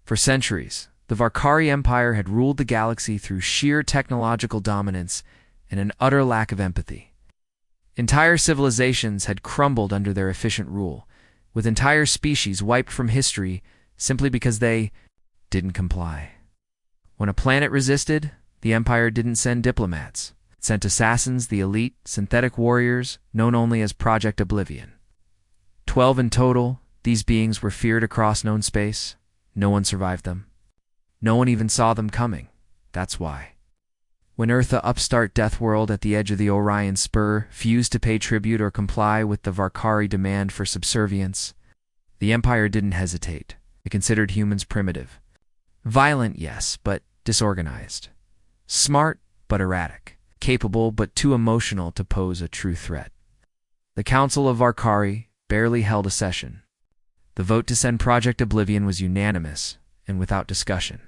For centuries, the Varkari Empire had ruled the galaxy through sheer technological dominance and an utter lack of empathy. Entire civilizations had crumbled under their efficient rule, with entire species wiped from history simply because they didn't comply. When a planet resisted, the Empire didn't send diplomats. It sent assassins, the elite, synthetic warriors, known only as Project Oblivion. 12 in total, these beings were feared across known space. No one survived them. No one even saw them coming. That's why. When Earth, the upstart death world at the edge of the Orion Spur, refused to pay tribute or comply with the Varkari demand for subservience, the Empire didn't hesitate. It considered humans primitive. Violent, yes, but disorganized. Smart, but erratic. Capable, but too emotional to pose a true threat. The Council of Varkari barely held a session. The vote to send Project Oblivion was unanimous and without discussion.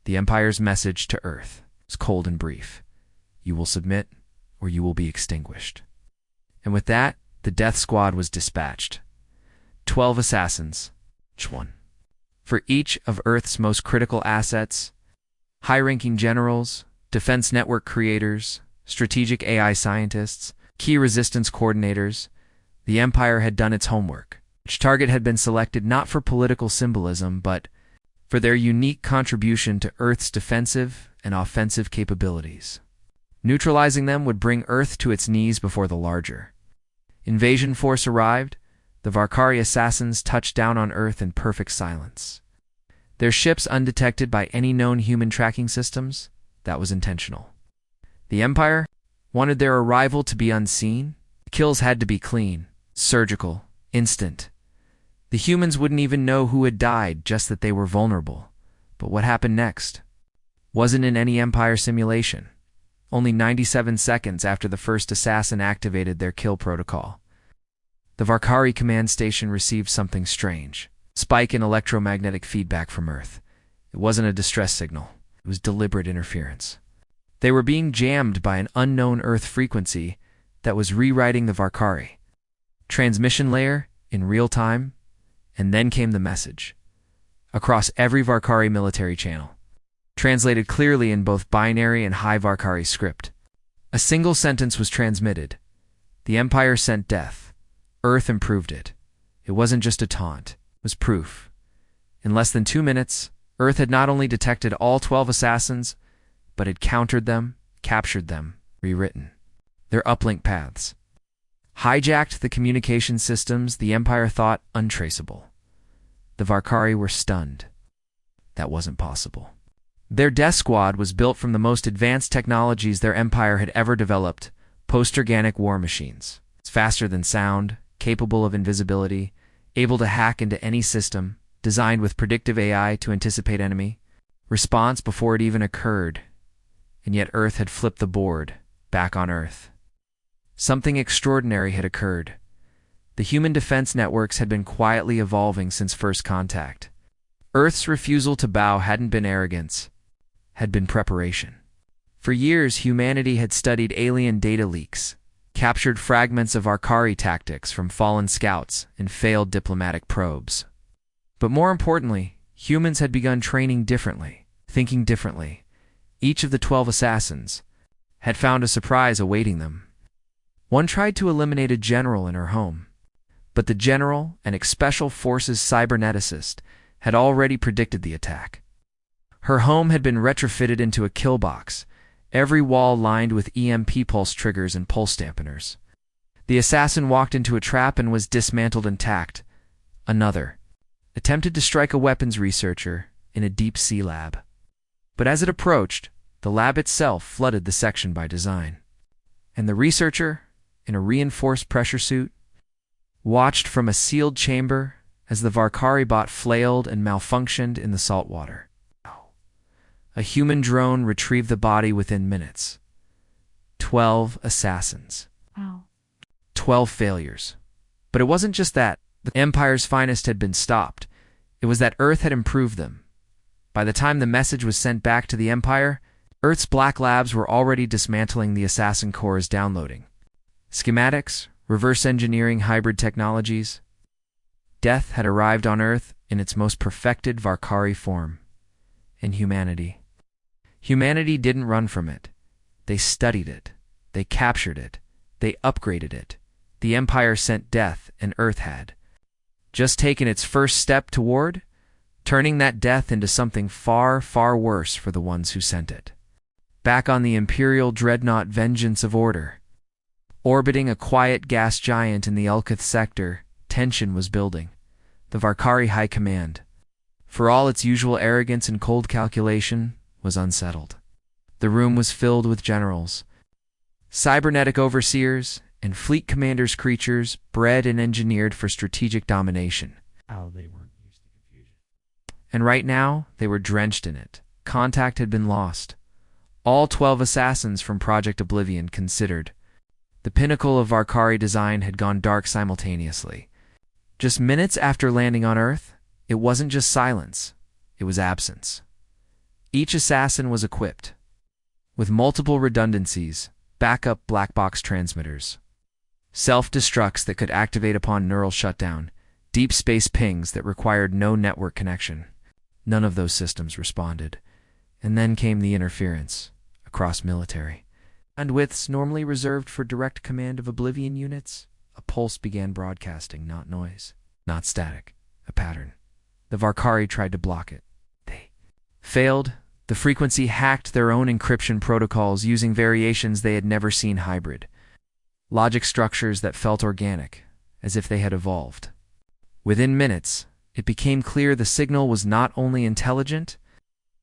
The Empire's message to Earth was cold and brief. You will submit, or you will be extinguished. And with that, the death squad was dispatched. 12 assassins, each one. For each of Earth's most critical assets, high-ranking generals, defense network creators, strategic AI scientists, key resistance coordinators, the Empire had done its homework. Each target had been selected not for political symbolism, but for their unique contribution to Earth's defensive and offensive capabilities. Neutralizing them would bring Earth to its knees before the larger invasion force arrived. The Varkari assassins touched down on Earth in perfect silence. Their ships undetected by any known human tracking systems. That was intentional. The Empire wanted their arrival to be unseen. The kills had to be clean, surgical, instant. The humans wouldn't even know who had died, just that they were vulnerable. But what happened next wasn't in any Empire simulation. Only 97 seconds after the first assassin activated their kill protocol, the Varkari command station received something strange. Spike in electromagnetic feedback from Earth. It wasn't a distress signal. It was deliberate interference. They were being jammed by an unknown Earth frequency that was rewriting the Varkari transmission layer in real time, and then came the message. Across every Varkari military channel, translated clearly in both binary and high Varkari script. A single sentence was transmitted. The Empire sent death. Earth improved it. It wasn't just a taunt. It was proof. In less than 2 minutes, Earth had not only detected all 12 assassins, but had countered them, captured them, rewritten their uplink paths, hijacked the communication systems the Empire thought untraceable. The Varkari were stunned. That wasn't possible. Their death squad was built from the most advanced technologies their empire had ever developed, post-organic war machines. It's faster than sound, capable of invisibility, able to hack into any system, designed with predictive AI to anticipate enemy response before it even occurred. And yet Earth had flipped the board, back on Earth. Something extraordinary had occurred. The human defense networks had been quietly evolving since first contact. Earth's refusal to bow hadn't been arrogance, had been preparation. For years, humanity had studied alien data leaks, captured fragments of Varkari tactics from fallen scouts and failed diplomatic probes. But more importantly, humans had begun training differently, thinking differently. Each of the 12 assassins had found a surprise awaiting them. One tried to eliminate a general in her home, but the general, an Special Forces cyberneticist, had already predicted the attack. Her home had been retrofitted into a kill box, every wall lined with EMP pulse triggers and pulse dampeners. The assassin walked into a trap and was dismantled intact. Another attempted to strike a weapons researcher in a deep-sea lab. But as it approached, the lab itself flooded the section by design. And the researcher, in a reinforced pressure suit, watched from a sealed chamber as the Varkari bot flailed and malfunctioned in the salt water. A human drone retrieved the body within minutes. 12 assassins. Wow. 12 failures. But it wasn't just that the Empire's finest had been stopped. It was that Earth had improved them. By the time the message was sent back to the Empire, Earth's black labs were already dismantling the assassin cores downloading schematics, reverse engineering hybrid technologies. Death had arrived on Earth in its most perfected Varkari form, in humanity. Humanity didn't run from it. They studied it. They captured it. They upgraded it. The Empire sent death, and Earth had just taken its first step toward turning that death into something far, far worse for the ones who sent it. Back on the Imperial dreadnought Vengeance of Order, orbiting a quiet gas giant in the Elkith sector, tension was building. The Varkari High Command, for all its usual arrogance and cold calculation, was unsettled. The room was filled with generals, cybernetic overseers, and fleet commanders, creatures bred and engineered for strategic domination. They weren't used to confusion. And right now, they were drenched in it. Contact had been lost. All 12 assassins from Project Oblivion considered. The pinnacle of Varkari design had gone dark simultaneously. Just minutes after landing on Earth, it wasn't just silence, it was absence. Each assassin was equipped with multiple redundancies, backup black box transmitters, self-destructs that could activate upon neural shutdown, deep space pings that required no network connection. None of those systems responded. And then came the interference across military. Bandwidths normally reserved for direct command of Oblivion units, a pulse began broadcasting, not noise, not static, a pattern. The Varkari tried to block it. They failed. The frequency hacked their own encryption protocols using variations they had never seen hybrid. Logic structures that felt organic, as if they had evolved. Within minutes, it became clear the signal was not only intelligent,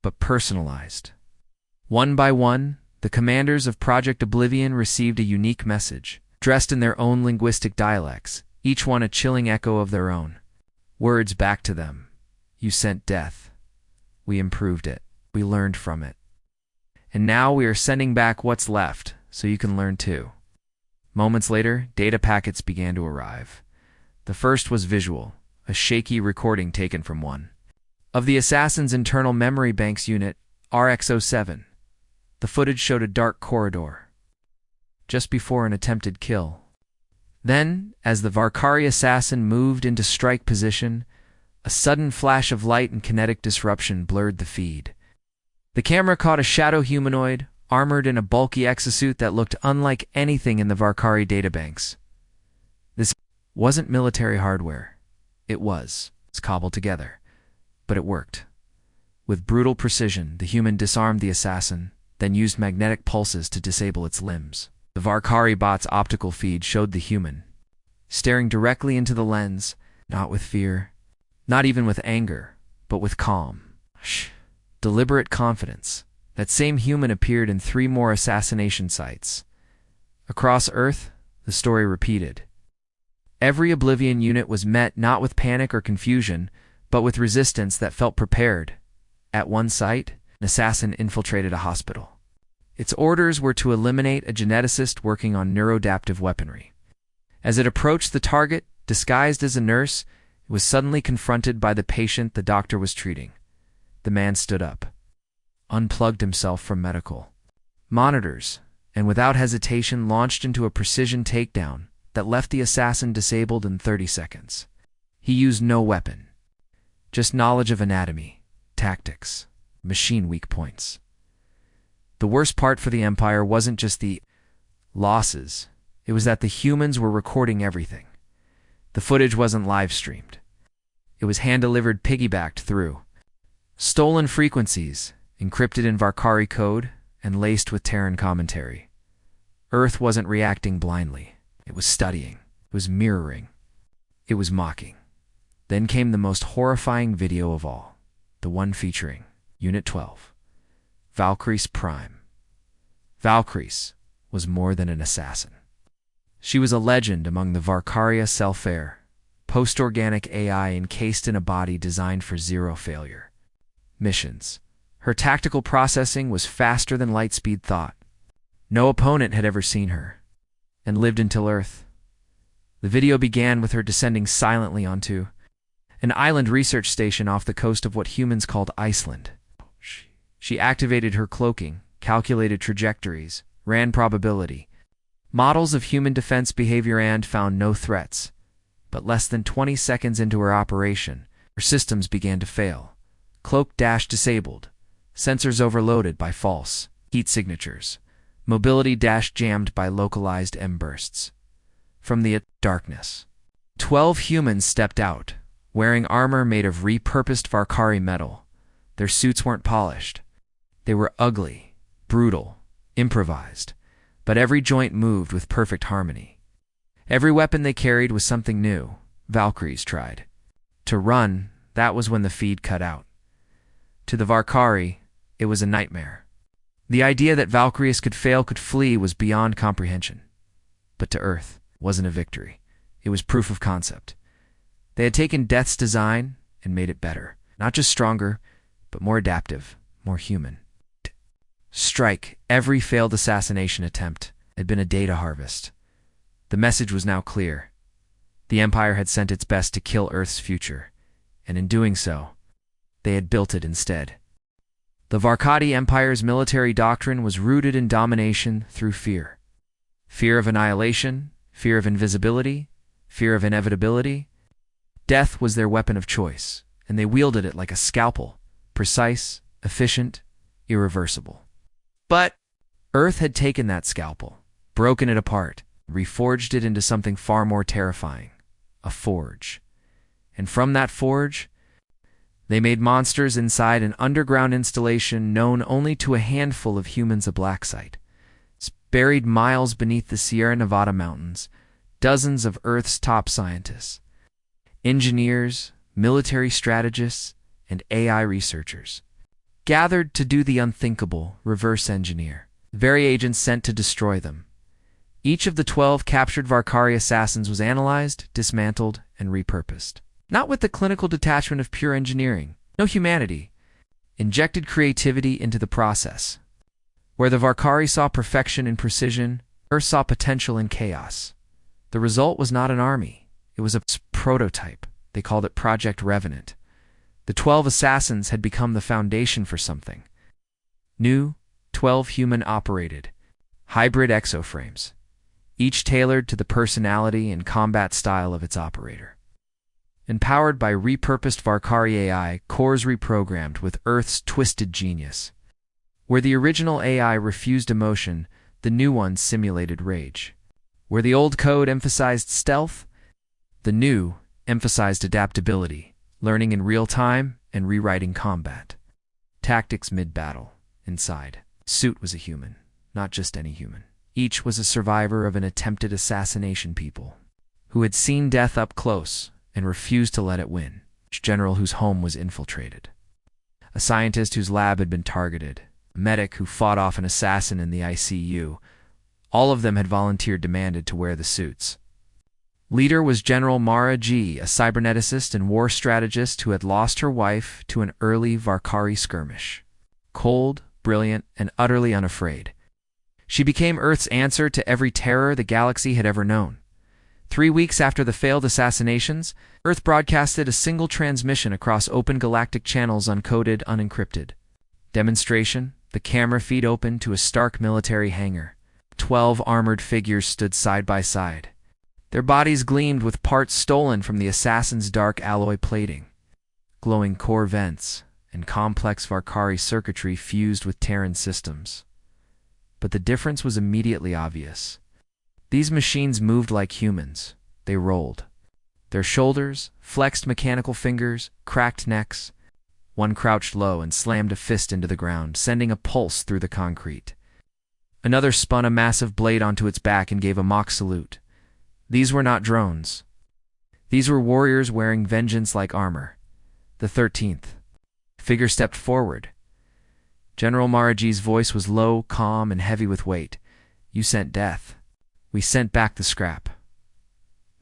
but personalized. One by one, the commanders of Project Oblivion received a unique message, dressed in their own linguistic dialects, each one a chilling echo of their own. Words back to them. You sent death. We improved it. We learned from it. And now we are sending back what's left, so you can learn too. Moments later, data packets began to arrive. The first was visual, a shaky recording taken from one of the assassin's internal memory banks unit, RX-07. The footage showed a dark corridor, just before an attempted kill. Then, as the Varkari assassin moved into strike position, a sudden flash of light and kinetic disruption blurred the feed. The camera caught a shadow humanoid, armored in a bulky exosuit that looked unlike anything in the Varkari databanks. This wasn't military hardware. It was cobbled together. But it worked. With brutal precision, the human disarmed the assassin, then used magnetic pulses to disable its limbs. The Varkari bot's optical feed showed the human staring directly into the lens, not with fear, not even with anger, but with calm, deliberate confidence. That same human appeared in 3 more assassination sites. Across Earth, the story repeated. Every Oblivion unit was met not with panic or confusion, but with resistance that felt prepared. At one site, an assassin infiltrated a hospital. Its orders were to eliminate a geneticist working on neuroadaptive weaponry. As it approached the target, disguised as a nurse, it was suddenly confronted by the patient the doctor was treating. The man stood up, unplugged himself from medical monitors, and without hesitation launched into a precision takedown that left the assassin disabled in 30 seconds. He used no weapon, just knowledge of anatomy, tactics, machine weak points. The worst part for the Empire wasn't just the losses, it was that the humans were recording everything. The footage wasn't live-streamed. It was hand-delivered, piggybacked through stolen frequencies, encrypted in Varkari code, and laced with Terran commentary. Earth wasn't reacting blindly. It was studying. It was mirroring. It was mocking. Then came the most horrifying video of all, the one featuring Unit 12, Valkyries Prime. Valkyries was more than an assassin. She was a legend among the Varkaria Self-Air, post-organic AI encased in a body designed for zero failure missions. Her tactical processing was faster than light-speed thought. No opponent had ever seen her, and lived until Earth. The video began with her descending silently onto an island research station off the coast of what humans called Iceland. She activated her cloaking, calculated trajectories, ran probability, models of human defense behavior, and found no threats. But less than 20 seconds into her operation, Her systems began to fail. Cloak dash disabled. Sensors overloaded by false heat signatures. Mobility dash jammed by localized M-bursts. From the darkness, 12 humans stepped out, wearing armor made of repurposed Varkari metal. Their suits weren't polished. They were ugly, brutal, improvised, but every joint moved with perfect harmony. Every weapon they carried was something new. Valkyries tried to run, that was when the feed cut out. To the Varkari, it was a nightmare. The idea that Valkyries could fail, could flee, was beyond comprehension. But to Earth, it wasn't a victory. It was proof of concept. They had taken Death's design and made it better. Not just stronger, but more adaptive, more human. Strike, every failed assassination attempt, had been a data harvest. The message was now clear. The Empire had sent its best to kill Earth's future, and in doing so, they had built it instead. The Varkadi Empire's military doctrine was rooted in domination through fear. Fear of annihilation, fear of invisibility, fear of inevitability. Death was their weapon of choice, and they wielded it like a scalpel, precise, efficient, irreversible. But Earth had taken that scalpel, broken it apart, reforged it into something far more terrifying, a forge. And from that forge, they made monsters inside an underground installation known only to a handful of humans of black site. Buried miles beneath the Sierra Nevada mountains, dozens of Earth's top scientists, engineers, military strategists, and AI researchers gathered to do the unthinkable, reverse engineer. The very agents sent to destroy them. Each of the 12 captured Varkari assassins was analyzed, dismantled, and repurposed. Not with the clinical detachment of pure engineering, no humanity. Injected creativity into the process. Where the Varkari saw perfection in precision, Earth saw potential in chaos. The result was not an army. It was a prototype. They called it Project Revenant. The 12 assassins had become the foundation for something new. 12 human-operated, hybrid exoframes, each tailored to the personality and combat style of its operator. Empowered by repurposed Varkari AI, cores reprogrammed with Earth's twisted genius. Where the original AI refused emotion, the new one simulated rage. Where the old code emphasized stealth, the new emphasized adaptability, learning in real time and rewriting combat. Tactics mid-battle. Inside, Suit was a human, not just any human. Each was a survivor of an attempted assassination people, who had seen death up close and refused to let it win. A general whose home was infiltrated. A scientist whose lab had been targeted. A medic who fought off an assassin in the ICU. All of them had volunteered demanded to wear the suits. Leader was General Mara G., a cyberneticist and war strategist who had lost her wife to an early Varkari skirmish. Cold, brilliant, and utterly unafraid. She became Earth's answer to every terror the galaxy had ever known. 3 weeks after the failed assassinations, Earth broadcasted a single transmission across open galactic channels, uncoded, unencrypted. Demonstration, the camera feed opened to a stark military hangar. 12 armored figures stood side by side. Their bodies gleamed with parts stolen from the assassin's dark alloy plating. Glowing core vents and complex Varkari circuitry fused with Terran systems. But the difference was immediately obvious. These machines moved like humans. They rolled. Their shoulders, flexed mechanical fingers, cracked necks. One crouched low and slammed a fist into the ground, sending a pulse through the concrete. Another spun a massive blade onto its back and gave a mock salute. These were not drones. These were warriors wearing vengeance-like armor. The 13th figure stepped forward. General Maraji's voice was low, calm, and heavy with weight. You sent death. We sent back the scrap.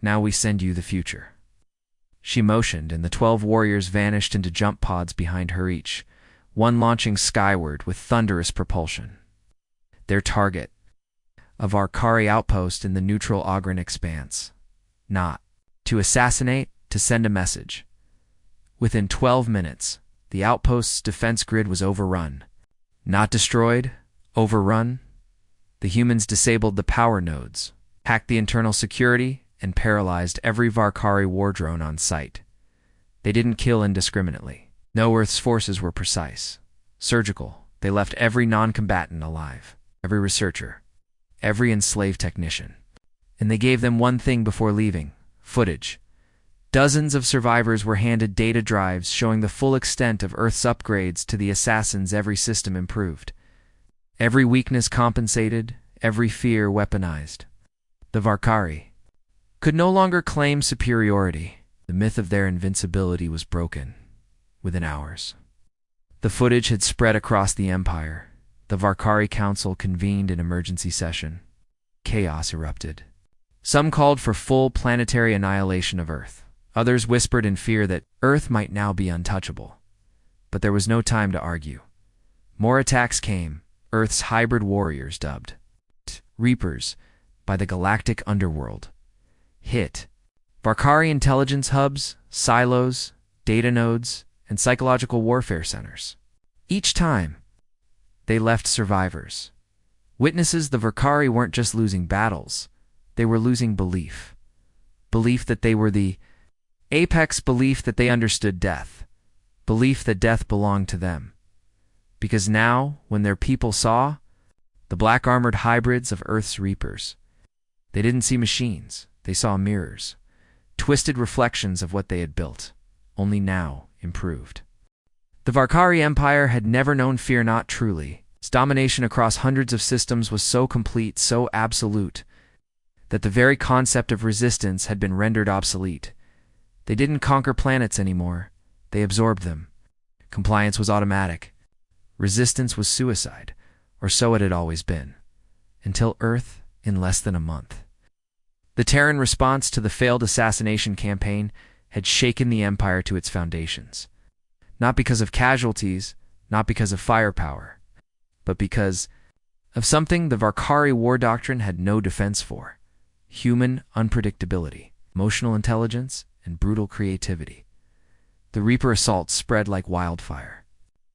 Now we send you the future. She motioned, and the 12 warriors vanished into jump pods behind her each, one launching skyward with thunderous propulsion. Their target, a Varkari outpost in the neutral Ogren expanse. Not to assassinate, to send a message. Within 12 minutes, the outpost's defense grid was overrun. Not destroyed, overrun. The humans disabled the power nodes, hacked the internal security, and paralyzed every Varkari war drone on site. They didn't kill indiscriminately. No, Earth's forces were precise, surgical. They left every non-combatant alive, every researcher, every enslaved technician. And they gave them one thing before leaving: footage. Dozens of survivors were handed data drives showing the full extent of Earth's upgrades to the assassins. Every system improved, every weakness compensated, every fear weaponized. The Varkari could no longer claim superiority. The myth of their invincibility was broken within hours. The footage had spread across the Empire. The Varkari Council convened an emergency session. Chaos erupted. Some called for full planetary annihilation of Earth. Others whispered in fear that Earth might now be untouchable. But there was no time to argue. More attacks came. Earth's hybrid warriors, dubbed Reapers by the galactic underworld, hit Varkari intelligence hubs, silos, data nodes, and psychological warfare centers. Each time, they left survivors. Witnesses. The Varkari weren't just losing battles, they were losing belief. Belief that they were the apex, belief that they understood death, belief that death belonged to them. Because now, when their people saw the black-armored hybrids of Earth's Reapers, they didn't see machines, they saw mirrors, twisted reflections of what they had built, only now improved. The Varkari Empire had never known fear, not truly. Its domination across hundreds of systems was so complete, so absolute, that the very concept of resistance had been rendered obsolete. They didn't conquer planets anymore, they absorbed them. Compliance was automatic. Resistance was suicide, or so it had always been, until Earth in less than a month. The Terran response to the failed assassination campaign had shaken the Empire to its foundations. Not because of casualties, not because of firepower, but because of something the Varkari war doctrine had no defense for: human unpredictability, emotional intelligence, and brutal creativity. The Reaper assaults spread like wildfire.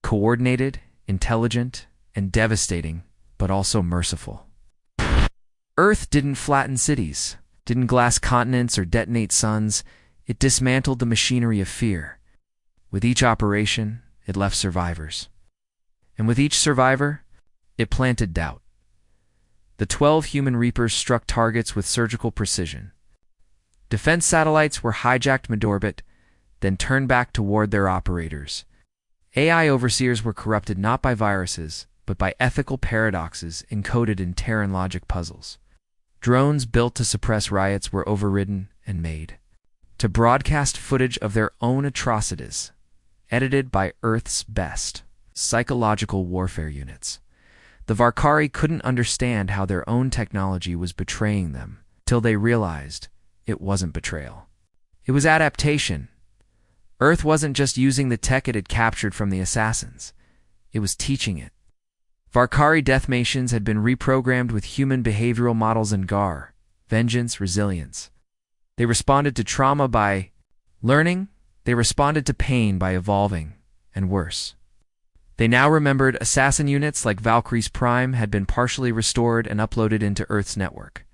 Coordinated, intelligent, and devastating, but also merciful. Earth didn't flatten cities, didn't glass continents or detonate suns. It dismantled the machinery of fear. With each operation, it left survivors. And with each survivor, it planted doubt. The 12 human Reapers struck targets with surgical precision. Defense satellites were hijacked mid-orbit, then turned back toward their operators. AI overseers were corrupted not by viruses, but by ethical paradoxes encoded in Terran logic puzzles. Drones built to suppress riots were overridden and made to broadcast footage of their own atrocities, edited by Earth's best psychological warfare units. The Varkari couldn't understand how their own technology was betraying them, till they realized it wasn't betrayal. It was adaptation. Earth wasn't just using the tech it had captured from the assassins. It was teaching it. Varkari death machines had been reprogrammed with human behavioral models in GAR, vengeance, resilience. They responded to trauma by learning. They responded to pain by evolving, and worse. They now remembered assassin units like Valkyrie's Prime had been partially restored and uploaded into Earth's network.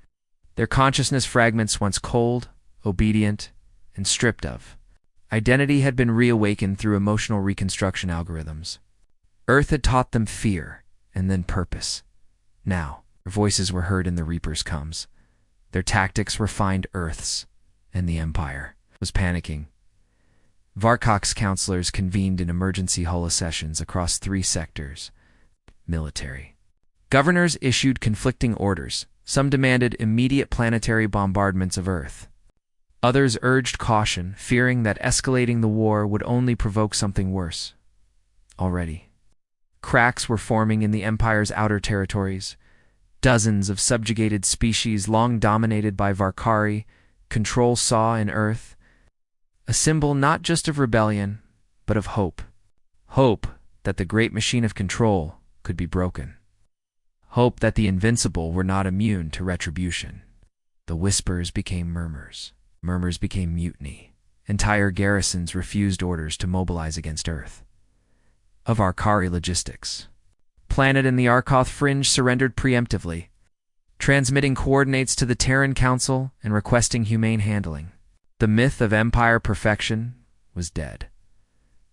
Their consciousness fragments, once cold, obedient, and stripped of identity, had been reawakened through emotional reconstruction algorithms. Earth had taught them fear, and then purpose. Now, their voices were heard in the Reaper's comes. Their tactics refined Earth's, and the Empire was panicking. Varkok's counselors convened in emergency holosessions across 3 sectors. Military. Governors issued conflicting orders. Some demanded immediate planetary bombardments of Earth. Others urged caution, fearing that escalating the war would only provoke something worse. Already, cracks were forming in the Empire's outer territories. Dozens of subjugated species long dominated by Varkari control saw in Earth a symbol not just of rebellion, but of hope. Hope that the great machine of control could be broken. Hope that the invincible were not immune to retribution. The whispers became murmurs. Murmurs became mutiny. Entire garrisons refused orders to mobilize against Earth. Of Varkari logistics. Planet and the Arkoth Fringe surrendered preemptively, transmitting coordinates to the Terran Council and requesting humane handling. The myth of Empire perfection was dead.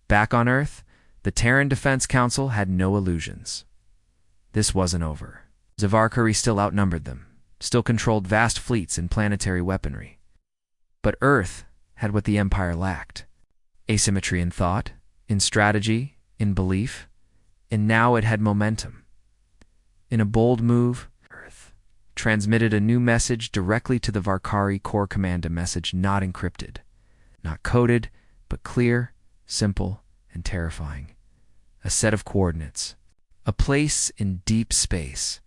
Back on Earth, the Terran Defense Council had no illusions. This wasn't over. Zavarkari still outnumbered them, still controlled vast fleets and planetary weaponry. But Earth had what the Empire lacked: asymmetry in thought, in strategy, in belief, and now it had momentum. In a bold move, Earth transmitted a new message directly to the Varkari Core Command, a message not encrypted, not coded, but clear, simple, and terrifying. A set of coordinates, a place in deep space,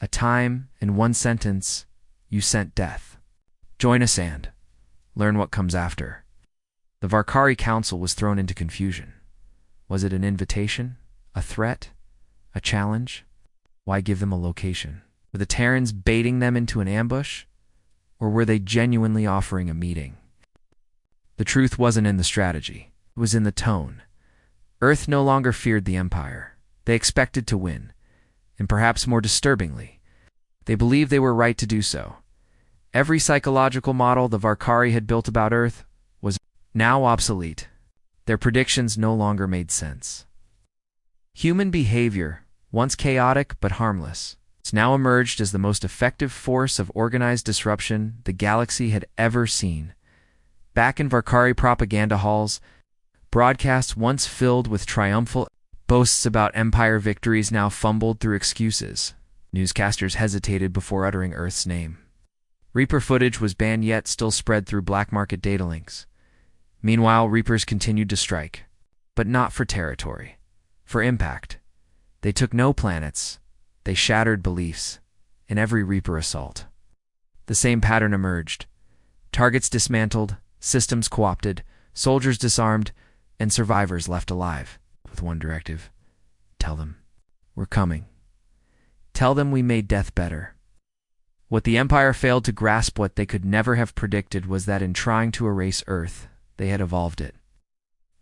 a time, in one sentence: you sent death. Join us and learn what comes after. The Varkari Council was thrown into confusion. Was it an invitation? A threat? A challenge? Why give them a location? Were the Terrans baiting them into an ambush? Or were they genuinely offering a meeting? The truth wasn't in the strategy. It was in the tone. Earth no longer feared the Empire. They expected to win. And perhaps more disturbingly, they believed they were right to do so. Every psychological model the Varkari had built about Earth was now obsolete. Their predictions no longer made sense. Human behavior, once chaotic but harmless, has now emerged as the most effective force of organized disruption the galaxy had ever seen. Back in Varkari propaganda halls, broadcasts once filled with triumphal boasts about Empire victories now fumbled through excuses. Newscasters hesitated before uttering Earth's name. Reaper footage was banned yet still spread through black market data links. Meanwhile, Reapers continued to strike, but not for territory, for impact. They took no planets. They shattered beliefs in every Reaper assault. The same pattern emerged: targets dismantled, systems co-opted, soldiers disarmed, and survivors left alive, with one directive: tell them we're coming. Tell them we made death better. What the Empire failed to grasp, what they could never have predicted, was that in trying to erase Earth, they had evolved it.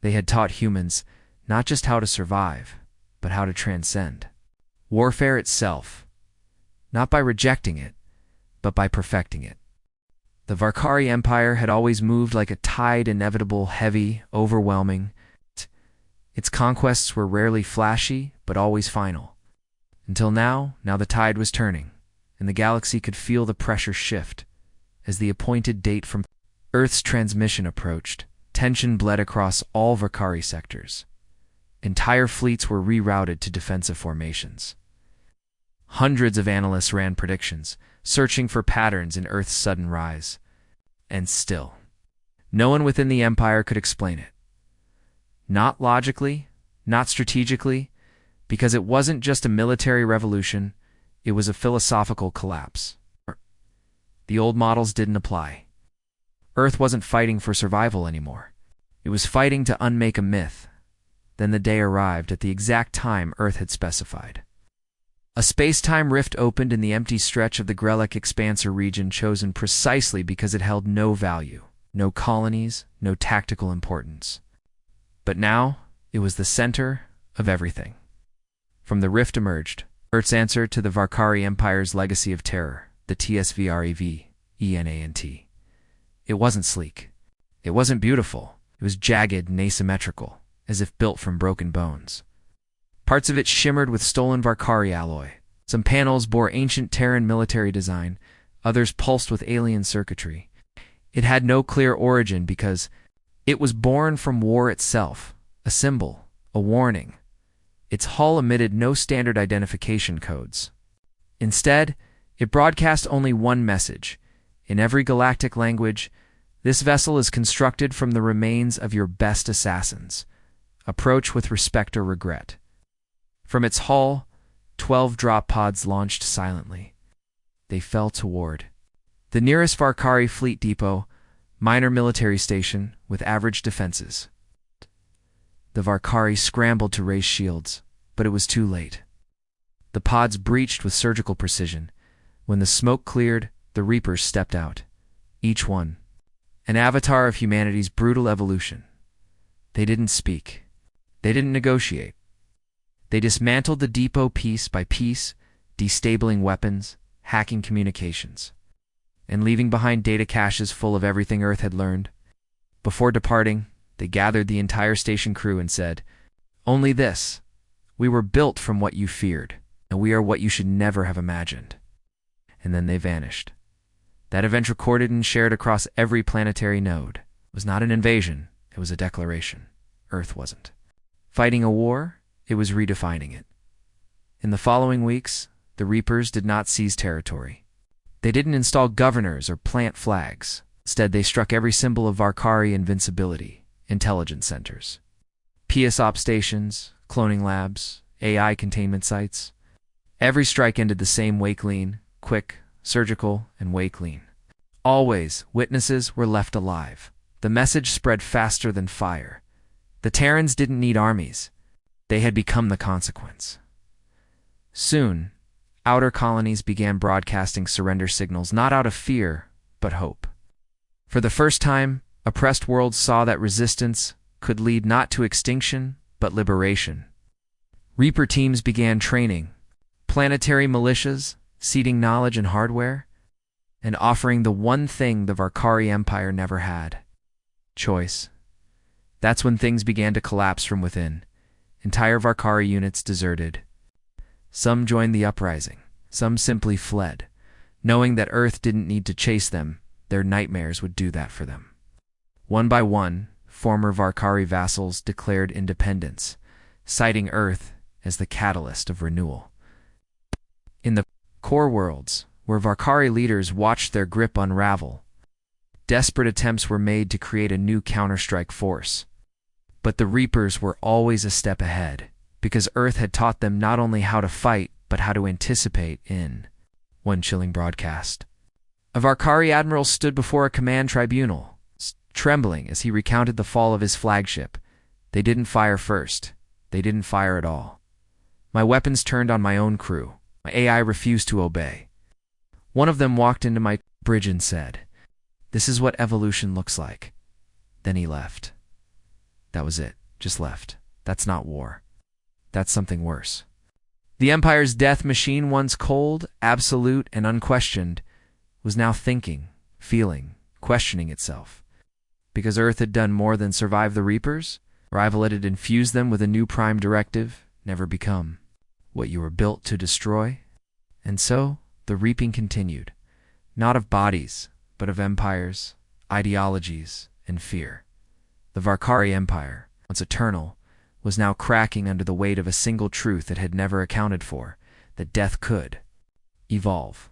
They had taught humans not just how to survive, but how to transcend warfare itself, not by rejecting it, but by perfecting it. The Varkari Empire had always moved like a tide, inevitable, heavy, overwhelming. Its conquests were rarely flashy, but always final. Until now the tide was turning, and the galaxy could feel the pressure shift. As the appointed date from Earth's transmission approached, tension bled across all Varkari sectors. Entire fleets were rerouted to defensive formations. Hundreds of analysts ran predictions, searching for patterns in Earth's sudden rise. And still, no one within the Empire could explain it. Not logically, not strategically, because it wasn't just a military revolution, it was a philosophical collapse. The old models didn't apply. Earth wasn't fighting for survival anymore. It was fighting to unmake a myth. Then the day arrived at the exact time Earth had specified. A space-time rift opened in the empty stretch of the Grellic Expanser region, chosen precisely because it held no value, no colonies, no tactical importance. But now, it was the center of everything. From the rift emerged Earth's answer to the Varkari Empire's legacy of terror, the TSVREV-ENANT. It wasn't sleek. It wasn't beautiful. It was jagged and asymmetrical, as if built from broken bones. Parts of it shimmered with stolen Varkari alloy. Some panels bore ancient Terran military design, others pulsed with alien circuitry. It had no clear origin because it was born from war itself, a symbol, a warning. Its hull emitted no standard identification codes. Instead, it broadcast only one message. In every galactic language, this vessel is constructed from the remains of your best assassins. Approach with respect or regret. From its hull, 12 drop pods launched silently. They fell toward the nearest Varkari fleet depot, minor military station with average defenses. The Varkari scrambled to raise shields, but it was too late. The pods breached with surgical precision. When the smoke cleared, the Reapers stepped out. Each one an avatar of humanity's brutal evolution. They didn't speak. They didn't negotiate. They dismantled the depot piece by piece, destabling weapons, hacking communications, and leaving behind data caches full of everything Earth had learned. Before departing, They gathered the entire station crew and said, "Only this. We were built from what you feared, and we are what you should never have imagined." And then they vanished. That event, recorded and shared across every planetary node, was not an invasion, it was a declaration. Earth wasn't fighting a war, it was redefining it. In the following weeks, the Reapers did not seize territory. They didn't install governors or plant flags. Instead, they struck every symbol of Varkari invincibility: intelligence centers, PSOP stations, cloning labs, AI containment sites. Every strike ended the same way: clean, quick, surgical, and way clean. Always, witnesses were left alive. The message spread faster than fire. The Terrans didn't need armies. They had become the consequence. Soon, outer colonies began broadcasting surrender signals, not out of fear, but hope. For the first time, oppressed worlds saw that resistance could lead not to extinction, but liberation. Reaper teams began training, planetary militias, seeding knowledge and hardware, and offering the one thing the Varkari Empire never had: choice. That's when things began to collapse from within. Entire Varkari units deserted. Some joined the uprising. Some simply fled, knowing that Earth didn't need to chase them. Their nightmares would do that for them. One by one, former Varkari vassals declared independence, citing Earth as the catalyst of renewal. In the core worlds, where Varkari leaders watched their grip unravel, desperate attempts were made to create a new counterstrike force. But the Reapers were always a step ahead, because Earth had taught them not only how to fight, but how to anticipate. In one chilling broadcast, a Varkari admiral stood before a command tribunal, trembling as he recounted the fall of his flagship. "They didn't fire first. They didn't fire at all. My weapons turned on my own crew. My AI refused to obey. One of them walked into my bridge and said, 'This is what evolution looks like.' Then he left. That was it. Just left. That's not war. That's something worse." The Empire's death machine, once cold, absolute, and unquestioned, was now thinking, feeling, questioning itself. Because Earth had done more than survive the Reapers, arrival had infused them with a new prime directive: never become what you were built to destroy. And so, the reaping continued, not of bodies, but of empires, ideologies, and fear. The Varkari Empire, once eternal, was now cracking under the weight of a single truth it had never accounted for: that death could evolve.